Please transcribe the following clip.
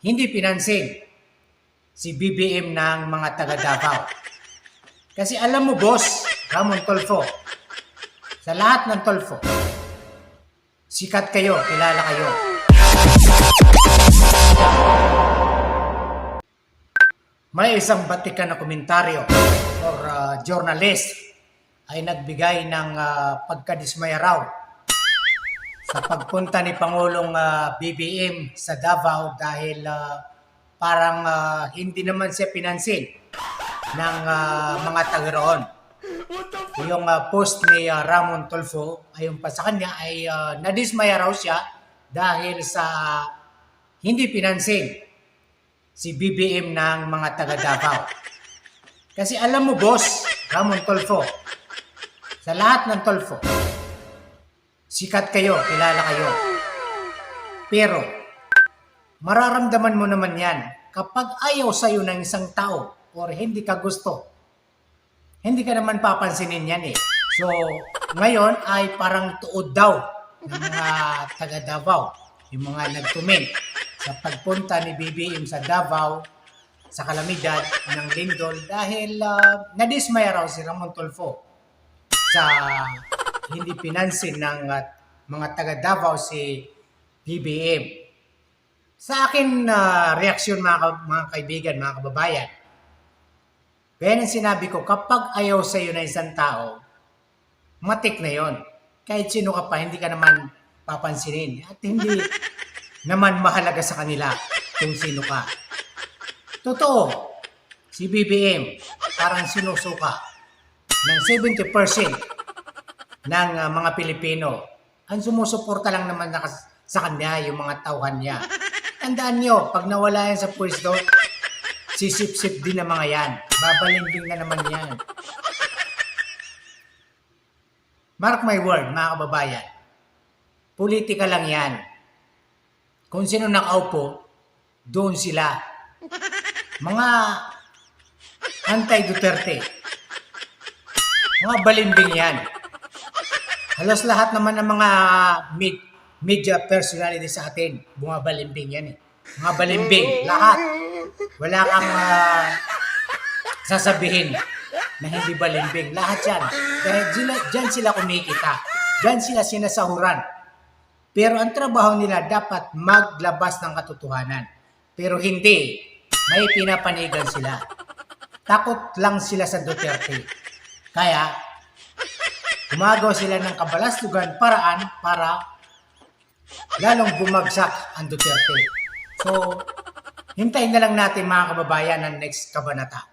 hindi pinansin si BBM ng mga taga Davao. Kasi alam mo, boss, Ramon Tulfo, sa lahat ng Tulfo, sikat kayo, kilala kayo. May isang batikan na komentaryo or journalist ay nagbigay ng pagkadismaya raw sa pagpunta ni Pangulong BBM sa Davao dahil parang hindi naman siya pinansin ng mga taga roon. Yung post ni Ramon Tulfo, ayon pa sa kanya, ay nadismaya raw siya dahil sa hindi pinansin si BBM ng mga taga Davao. Kasi alam mo, boss, Ramon Tulfo, sa lahat ng Tulfo, sikat kayo, kilala kayo. Pero, mararamdaman mo naman yan kapag ayaw sa'yo ng isang tao or hindi ka gusto. Hindi ka naman papansinin yan eh. So, ngayon ay parang tuod daw ng mga taga Davao, yung mga nagtumin sa pagpunta ni BBM sa Davao sa kalamidad ng lindol dahil nadismaya raw si Ramon Tulfo sa hindi pinansin ng mga taga Davao si BBM. Sa akin reaksyon mga kaibigan, mga kababayan, kaya nang sinabi ko, kapag ayaw sa iyo na isang tao, matik na yon. Kahit sino ka pa, hindi ka naman papansinin. At hindi naman mahalaga sa kanila kung sino ka. Totoo, si BBM parang sinusuka ng 70% ng mga Pilipino. Ang sumusuporta lang naman sa kanya, yung mga tauhan niya. Tandaan nyo, pag nawala yan sa pwesto, sisip-sip din ng mga yan. Babalinding na naman yan. Mark my word, mga kababayan. Politika lang yan. Kung sino nakaupo, doon sila. Mga anti-Duterte. Mga balimbing yan. Halos lahat naman ng mga media personality sa atin, bumabalimbing yan eh. Mga balimbing, lahat. Wala kang sasabihin na hindi balimbing. Lahat yan. Dahil dyan sila kumikita. Dyan sila sinasahuran. Pero ang trabaho nila dapat maglabas ng katotohanan. Pero hindi. May pinapanigan sila. Takot lang sila sa Duterte. Kaya, gumagawa sila ng kabalastugan paraan para lalong bumagsak ang Duterte. So, hintayin na lang natin mga kababayan ang next kabanata.